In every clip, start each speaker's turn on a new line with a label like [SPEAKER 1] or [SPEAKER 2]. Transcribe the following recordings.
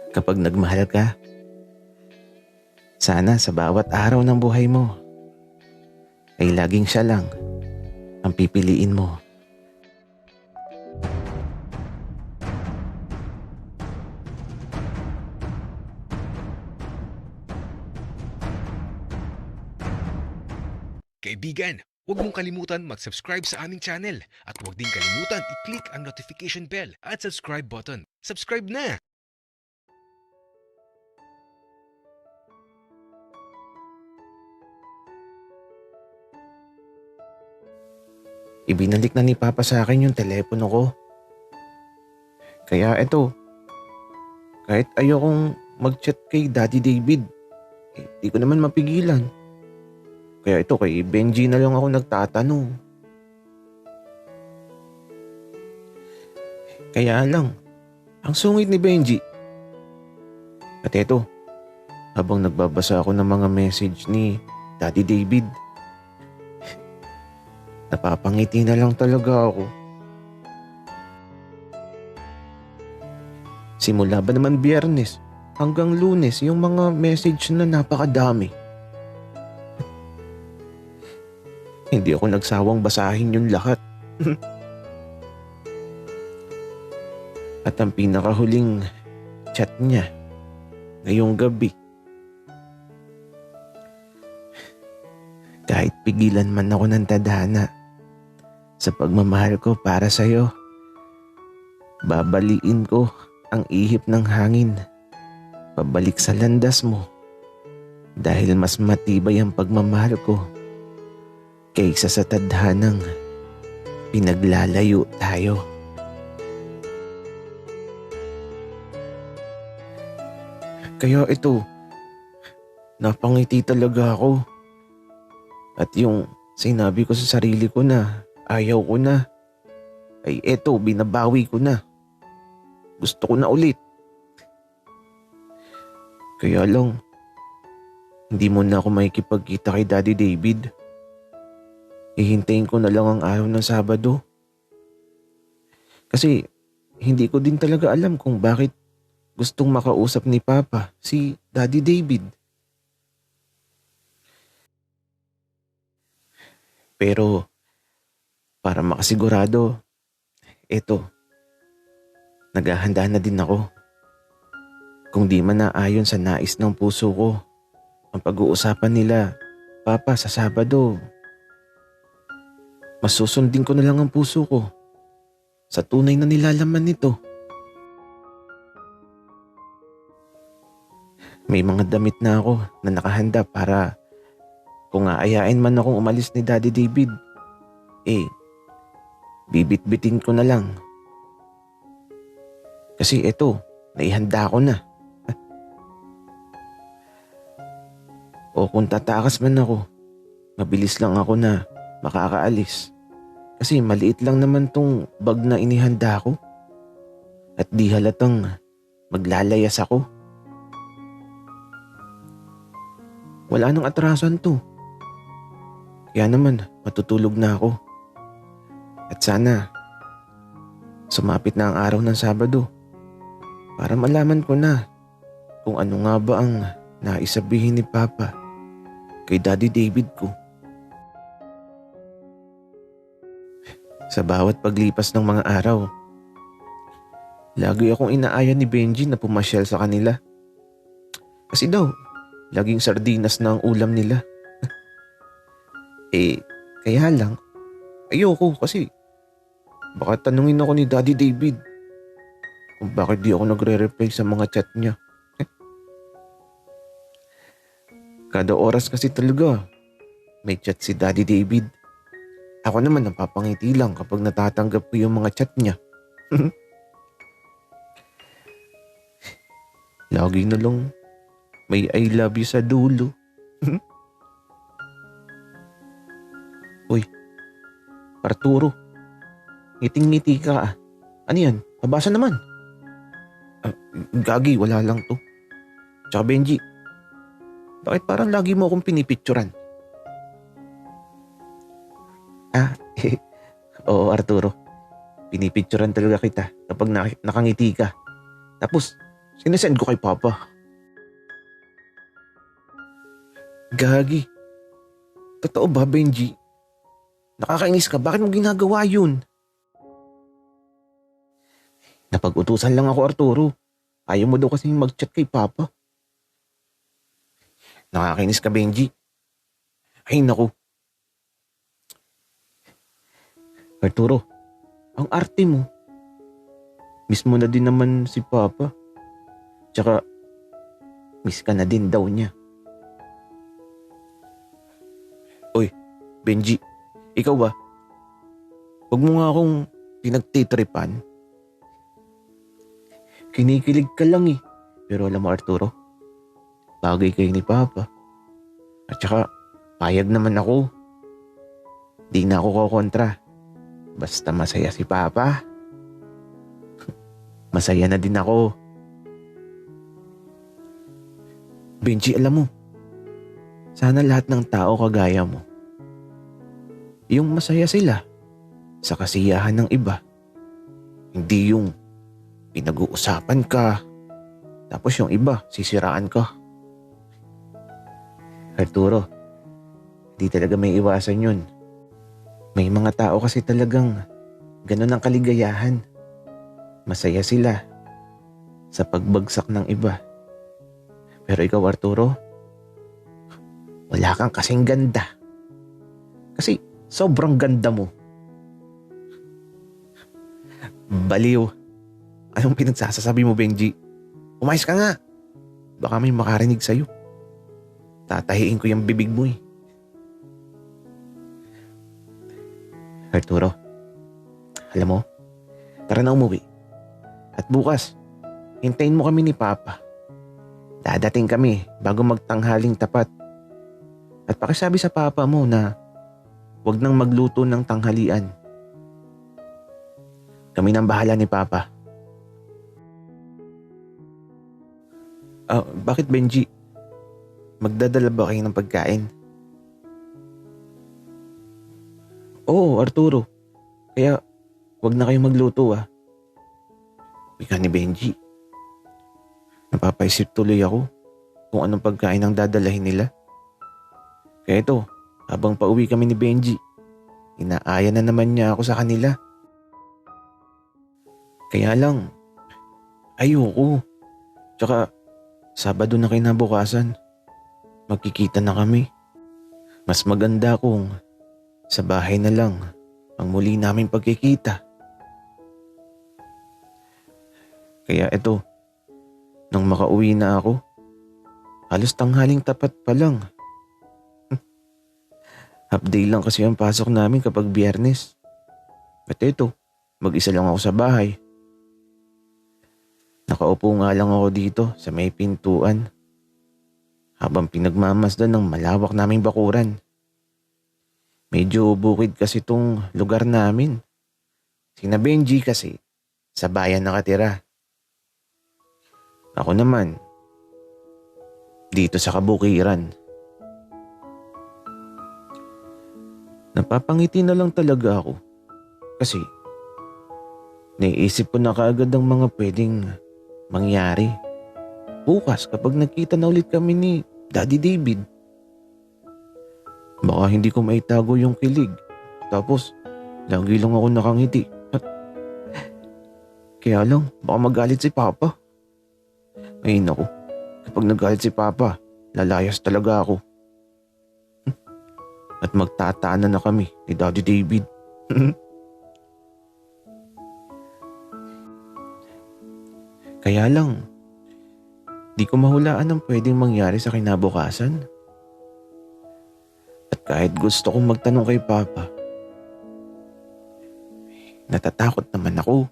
[SPEAKER 1] Kapag nagmahal ka, sana sa bawat araw ng buhay mo ay laging siya lang ang pipiliin mo.
[SPEAKER 2] Kaibigan, huwag mong kalimutan mag-subscribe sa aming channel at huwag din kalimutan i-click ang notification bell at subscribe button. Subscribe na!
[SPEAKER 1] Ibinalik na ni Papa sa akin yung telepono ko. Kaya eto, kahit ayokong mag-chat kay Daddy David, di ko naman mapigilan. Kaya ito kay Benji na lang ako nagtatanong. Kaya lang, ang sungit ni Benji. At eto, habang nagbabasa ako ng mga message ni Daddy David, napapangiti na lang talaga ako. Simula ba naman Biyernes hanggang Lunes yung mga message na napakadami. Hindi ako nagsawang basahin yung lahat. At ang pinakahuling chat niya ngayong gabi, kahit pigilan man ako ng tadhana sa pagmamahal ko para sa'yo, babaliin ko ang ihip ng hangin pabalik sa landas mo dahil mas matibay ang pagmamahal ko kaysa sa tadhanang pinaglalayo tayo. Kaya ito, napangiti talaga ako. At yung sinabi ko sa sarili ko na ayaw ko na, ay eto, binabawi ko na. Gusto ko na ulit. Kaya lang, hindi mo na ako makikipagkita kay Daddy David. Hihintayin ko na lang ang araw ng Sabado. Kasi hindi ko din talaga alam kung bakit gustong makausap ni Papa si Daddy David. Pero para makasigurado, eto, naghahanda na din ako. Kung di man naayon sa nais ng puso ko ang pag-uusapan nila, Papa, sa Sabado, mas susundin ko na lang ang puso ko sa tunay na nilalaman nito. May mga damit na ako na nakahanda para kung aayain man akong umalis ni Daddy David, bibit-bitin ko na lang. Kasi eto, naihanda ko na. O kung tatakas man ako, mabilis lang ako na makakaalis. Kasi maliit lang naman tong bag na inihanda ko. At di halatang maglalayas ako. Wala nang atrasan to. Kaya naman, matutulog na ako. At sana, sumapit na ang araw ng Sabado para malaman ko na kung ano nga ba ang naisabihin ni Papa kay Daddy David ko. Sa bawat paglipas ng mga araw, lagi akong inaaya ni Benji na pumasyal sa kanila. Kasi daw, laging sardinas na ang ulam nila. Kaya lang, ayoko kasi baka tanungin ako ni Daddy David kung bakit di ako nagre-reply sa mga chat niya. Kada oras kasi talaga may chat si Daddy David. Ako naman napapangiti lang kapag natatanggap ko yung mga chat niya. Lagi na lang may I love you sa dulo. Uy, Arturo, ngiting-ngiti ka ah. Ano yan? Mabasa naman. Gagi, wala lang to. Tsaka Benji, bakit parang lagi mo akong pinipicturan? Oo Arturo, pinipicturan talaga kita kapag nakangiti ka. Tapos, Sinesend ko kay Papa. Gagi. Totoo ba, Benji? Nakakainis ka. Bakit mo ginagawa yun? Napag-utusan lang ako, Arturo. Ayaw mo daw kasi mag-chat kay Papa. Nakakainis ka, Benji. Ay, naku. Arturo, ang arte mo. Miss mo na din naman si Papa. Tsaka, miss ka na din daw niya. Oy, Benji, ikaw ba? Huwag mo nga akong pinagtitripan. Kinikilig ka lang eh. Pero alam mo, Arturo, bagay kayo ni Papa. At saka, payag naman ako. Di na ako kukontra. Basta masaya si Papa. Masaya na din ako. Benji, alam mo, sana lahat ng tao kagaya mo. Yung masaya sila sa kasiyahan ng iba. Hindi yung pinag-uusapan ka, tapos yung iba sisiraan ka. Arturo, di talaga may iwasan yun. May mga tao kasi talagang ganun ang kaligayahan. Masaya sila sa pagbagsak ng iba. Pero ikaw, Arturo, wala kang kasing ganda. Kasi sobrang ganda mo. Baliw. Anong pinagsasasabi mo, Benji? Umayos ka nga. Baka may makarinig sa'yo. Tatahiin ko yung bibig mo eh. Arturo, alam mo, tara na umuwi. At bukas, hintayin mo kami ni Papa. Dadating kami bago magtanghaling tapat. At pakisabi sa Papa mo na huwag nang magluto ng tanghalian. Kami nang bahala ni Papa. Bakit, Benji? Magdadala ba kayo ng pagkain? Oo, Arturo. Kaya wag na kayo magluto ah. Wika ni Benji. Napapaisip tuloy ako kung anong pagkain ang dadalahin nila. Kaya ito, habang pauwi kami ni Benji, inaaya na naman niya ako sa kanila. Kaya lang, ayoko. Tsaka, Sabado na kinabukasan, magkikita na kami. Mas maganda kung sa bahay na lang ang muli naming pagkikita. Kaya ito, nang makauwi na ako, halos tanghaling tapat pa lang. Half day lang kasi ang pasok namin kapag Biyernes. At ito, mag-isa lang ako sa bahay. Nakaupo nga lang ako dito sa may pintuan habang pinagmamasdan ng malawak naming bakuran. Medyo bukid kasi tong lugar namin. Sina Benji kasi sa bayan nakatira. Ako naman, dito sa kabukiran. Napapangiti na lang talaga ako kasi naiisip ko na kaagad ang mga pwedeng mangyari bukas kapag nagkita na ulit kami ni Daddy David. Baka hindi ko maitago yung kilig. Tapos, lagi lang ako nakangiti. At kaya lang, baka magalit si Papa. Ay naku, kapag nagalit si Papa, lalayas talaga ako. At magtataanan na kami ni Daddy David. Kaya lang, di ko mahulaan ang pwedeng mangyari sa kinabukasan. At kahit gusto kong magtanong kay Papa, natatakot naman ako.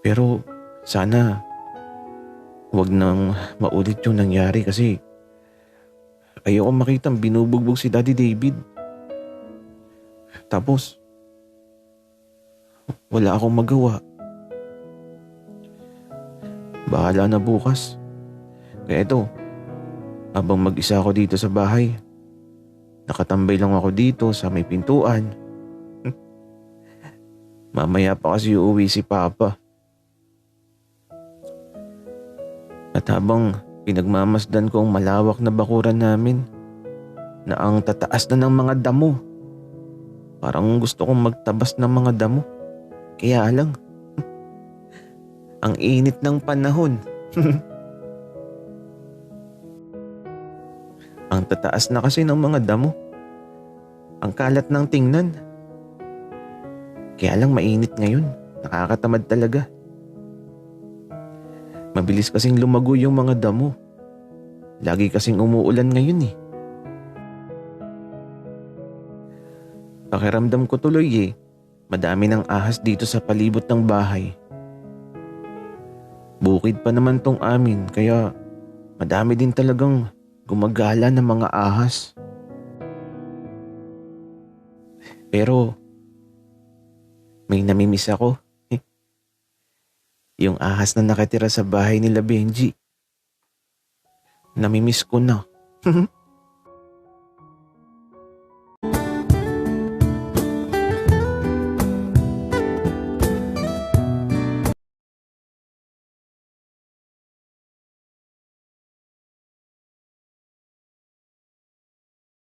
[SPEAKER 1] Pero sana huwag nang maulit yung nangyari kasi ayoko makitang binubugbog si Daddy David. Tapos, wala akong magawa. Bahala na bukas. Kaya ito, habang mag-isa ako dito sa bahay, nakatambay lang ako dito sa may pintuan. Mamaya pa kasi uuwi si Papa. At habang pinagmamasdan ko ang malawak na bakuran namin na ang tataas na ng mga damo, parang gusto kong magtabas ng mga damo. Kaya lang, ang init ng panahon. Ang tataas na kasi ng mga damo. Ang kalat ng tingnan. Kaya lang mainit ngayon. Nakakatamad talaga. Mabilis kasing lumago yung mga damo. Lagi kasing umuulan ngayon eh. Pakiramdam ko tuloy eh. Madami ng ahas dito sa palibot ng bahay. Bukid pa naman tong amin kaya madami din talagang gumagala ng mga ahas. Pero may namimiss ako. Yung ahas na nakatira sa bahay nila Benji. Namimiss ko na.